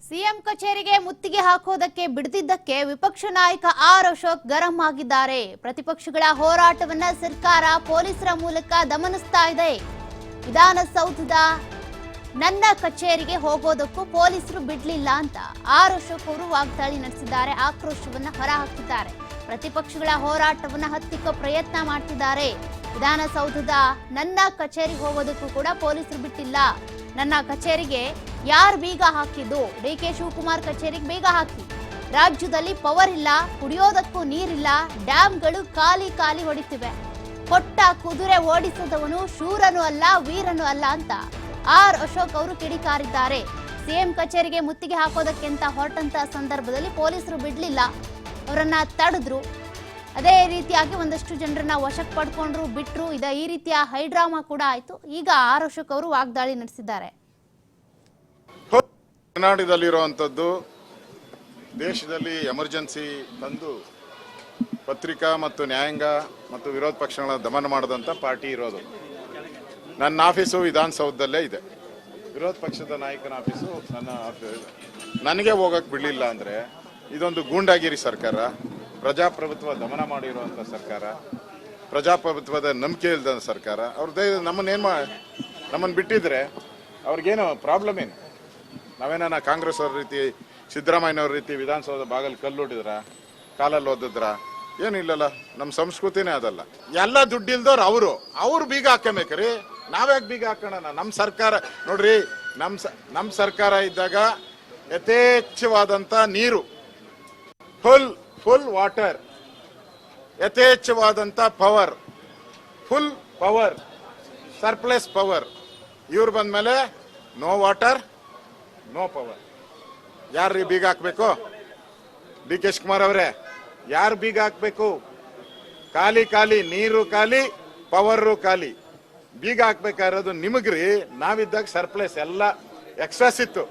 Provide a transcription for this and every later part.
CM ಕಚೇರಿಗೆ ಮುತ್ತಿಗೆ ಹಾಕೋದಕ್ಕೆ ಬಿಡದಿದ್ದಕ್ಕೆ ವಿಪಕ್ಷ ನಾಯಕ ಆರ್ ಅಶೋಕ್ ಗರಂ ಆಗಿದ್ದಾರೆ. ಪ್ರತಿಪಕ್ಷಗಳ ಹೋರಾಟವನ್ನ ಸರ್ಕಾರ ಪೊಲೀಸರ ಮೂಲಕ ದಮನಿಸ್ತಾ ಇದೆ. ವಿಧಾನಸೌಧದ ನನ್ನ ಕಚೇರಿಗೆ ಹೋಗೋದಕ್ಕೂ ಪೊಲೀಸರು ಬಿಡ್ಲಿಲ್ಲ ಅಂತ ಆರ್ ಅಶೋಕ್ ಅವರು ವಾಗ್ದಾಳಿ ನಡೆಸಿದ್ದಾರೆ. ಆಕ್ರೋಶವನ್ನ ಹೊರಹಾಕಿದ್ದಾರೆ. ಪ್ರತಿಪಕ್ಷಗಳ ಹೋರಾಟವನ್ನ ಹತ್ತಿಕ್ಕೋ ಪ್ರಯತ್ನ ಮಾಡ್ತಿದ್ದಾರೆ. ವಿಧಾನಸೌಧದ ನನ್ನ ಕಚೇರಿಗೆ ಹೋಗೋದಕ್ಕೂ ಕೂಡ ಪೊಲೀಸರು ಬಿಟ್ಟಿಲ್ಲ. ನನ್ನ ಕಚೇರಿಗೆ ಯಾರು ಬೀಗ ಹಾಕಿದ್ದು? ಡಿಕೆ ಶಿವಕುಮಾರ್ ಕಚೇರಿಗೆ ಬೀಗ ಹಾಕಿ. ರಾಜ್ಯದಲ್ಲಿ ಪವರ್ ಇಲ್ಲ, ಕುಡಿಯೋದಕ್ಕೂ ನೀರಿಲ್ಲ, ಡ್ಯಾಂಗಳು ಖಾಲಿ ಹೊಡಿತಿವೆ. ಕೊಟ್ಟ ಕುದುರೆ ಓಡಿಸದವನು ಶೂರನು ಅಲ್ಲ, ವೀರನು ಅಲ್ಲ ಅಂತ ಆರ್ ಅಶೋಕ್ ಅವರು ಕಿಡಿಕಾರಿದ್ದಾರೆ. ಸಿಎಂ ಕಚೇರಿಗೆ ಮುತ್ತಿಗೆ ಹಾಕೋದಕ್ಕೆ ಅಂತ ಹೊರಟಂತ ಸಂದರ್ಭದಲ್ಲಿ ಪೊಲೀಸರು ಬಿಡ್ಲಿಲ್ಲ, ಅವರನ್ನ ತಡೆದ್ರು. ಅದೇ ರೀತಿಯಾಗಿ ಒಂದಷ್ಟು ಜನರನ್ನ ವಶಕ್ಕೆ ಪಡ್ಕೊಂಡ್ರು, ಬಿಟ್ರು. ಈ ರೀತಿಯ ಹೈಡ್ರಾಮಾ ಕೂಡ ಆಯ್ತು. ಈಗ ಆರ್ ಅಶೋಕ್ ಅವರು ವಾಗ್ದಾಳಿ ನಡೆಸಿದ್ದಾರೆ. ಕರ್ನಾಟಕದಲ್ಲಿರುವಂಥದ್ದು ದೇಶದಲ್ಲಿ ಎಮರ್ಜೆನ್ಸಿ ತಂದು ಪತ್ರಿಕಾ ಮತ್ತು ನ್ಯಾಯಾಂಗ ಮತ್ತು ವಿರೋಧ ಪಕ್ಷಗಳ ದಮನ ಮಾಡಿದಂಥ ಪಾರ್ಟಿ ಇರೋದು. ನನ್ನ ಆಫೀಸು ವಿಧಾನಸೌಧದಲ್ಲೇ ಇದೆ. ವಿರೋಧ ಪಕ್ಷದ ನಾಯಕನ ಆಫೀಸು ನನಗೆ ಹೋಗಕ್ಕೆ ಬಿಡಲಿಲ್ಲ ಅಂದರೆ ಇದೊಂದು ಗೂಂಡಾಗಿರಿ ಸರ್ಕಾರ, ಪ್ರಜಾಪ್ರಭುತ್ವ ದಮನ ಮಾಡಿರುವಂಥ ಸರ್ಕಾರ, ಪ್ರಜಾಪ್ರಭುತ್ವದ ನಂಬಿಕೆ ಇಲ್ಲದ ಸರ್ಕಾರ. ಅವ್ರದ್ದು ನಮ್ಮನ್ನು ಬಿಟ್ಟಿದ್ರೆ ಅವ್ರಿಗೇನು ಪ್ರಾಬ್ಲಮ್ ಏನು? ನಾವೇನ ಕಾಂಗ್ರೆಸ್ ಅವ್ರ ರೀತಿ, ಸಿದ್ದರಾಮಯ್ಯನವ್ರ ರೀತಿ ವಿಧಾನಸೌಧ ಬಾಗಲ್ ಕಲ್ಲುಡಿದ್ರ, ಕಾಲಲ್ಲಿ ಓದಿದ್ರ? ಏನಿಲ್ಲಲ್ಲ, ನಮ್ಮ ಸಂಸ್ಕೃತಿನೇ ಅದಲ್ಲ. ಎಲ್ಲ ದುಡ್ಡಿಲ್ದವ್ರು ಅವ್ರು ಬೀಗ ಹಾಕಬೇಕ್ರಿ. ನಾವ್ಯಾಕೆ ಬೀಗ ಹಾಕೋಣ? ನಮ್ಮ ಸರ್ಕಾರ ನೋಡ್ರಿ, ನಮ್ಮ ಸರ್ಕಾರ ಇದ್ದಾಗ ಯಥೇಚ್ಛವಾದಂಥ ನೀರು, ಫುಲ್ ವಾಟರ್, ಯಥೇಚ್ಛವಾದಂಥ power, full power, surplus power. ಇವ್ರು ಬಂದ್ಮೇಲೆ ನೋ ವಾಟರ್, ನೋ ಪವರ್. ಯಾರ್ರೀ ಬೀಗ ಹಾಕ್ಬೇಕು? ಡಿ ಕೆ ಶಿವಕುಮಾರ್ ಅವರೇ, ಯಾರು ಬೀಗ ಹಾಕ್ಬೇಕು? ಖಾಲಿ ನೀರು ಖಾಲಿ, ಪವರು ಖಾಲಿ. ಬೀಗ ಹಾಕ್ಬೇಕಾಗಿರೋದು ನಿಮಗ್ರಿ. ನಾವಿದ್ದಾಗ ಸರ್ಪ್ಲಸ್ ಎಲ್ಲ ಎಕ್ಸಸ್ ಇತ್ತು,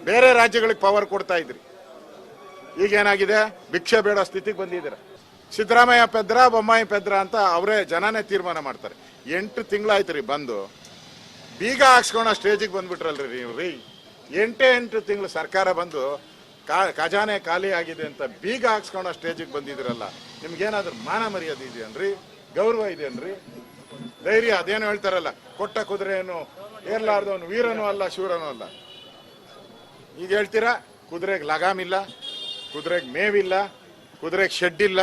ಬೇರೆ ರಾಜ್ಯಗಳಿಗೆ ಪವರ್ ಕೊಡ್ತಾ ಇದ್ರಿ. ಈಗೇನಾಗಿದೆ? ಭಿಕ್ಷೆ ಬೇಡೋ ಸ್ಥಿತಿಗೆ ಬಂದಿದ್ದೀರ. ಸಿದ್ದರಾಮಯ್ಯ ಪೆದ್ರ, ಬೊಮ್ಮಾಯಿ ಪೆದ್ರ ಅಂತ ಅವರೇ ಜನನೇ ತೀರ್ಮಾನ ಮಾಡ್ತಾರೆ. 8 ತಿಂಗಳಾಯ್ತು ರೀ ಬಂದು. ಬೀಗ ಹಾಕ್ಸ್ಕೊಳೋ ಸ್ಟೇಜಿಗೆ ಬಂದ್ಬಿಟ್ರಲ್ರಿ ನೀವು ರೀ. 8 ತಿಂಗಳು ಸರ್ಕಾರ ಬಂದು ಖಜಾನೆ ಖಾಲಿ ಆಗಿದೆ ಅಂತ ಬೀಗ ಹಾಕ್ಸ್ಕೊಳೋ ಸ್ಟೇಜಿಗೆ ಬಂದಿದ್ರಲ್ಲ. ನಿಮ್ಗೇನಾದ್ರೂ ಮಾನ ಮರ್ಯಾದೆ ಇದೆಯನ್ರಿ? ಗೌರವ ಇದೆಯನ್ರಿ? ಧೈರ್ಯ? ಅದೇನೋ ಹೇಳ್ತಾರಲ್ಲ, ಕೊಟ್ಟ ಕುದುರೆಯನ್ನು ಏರ್ಲಾರ್ದವನು ವೀರನೂ ಅಲ್ಲ, ಶೂರನೂ ಅಲ್ಲ. ಈಗ ಹೇಳ್ತೀರಾ ಕುದುರೆಗೆ ಲಗಾಮ್ ಇಲ್ಲ, ಕುದುರೆಗೆ ಮೇವಿಲ್ಲ, ಕುದುರೆಗೆ ಶೆಡ್ ಇಲ್ಲ,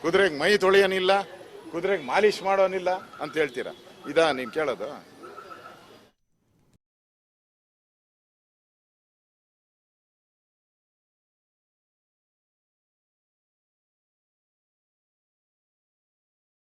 ಕುದುರೆಗೆ ಮೈ ತೊಳೆಯೋನಿಲ್ಲ, ಕುದುರೆಗೆ ಮಾಲಿಶ್ ಮಾಡೋನಿಲ್ಲ ಅಂತ ಹೇಳ್ತೀರಾ. ಇದಾ ನೀನು ಕೇಳೋದು?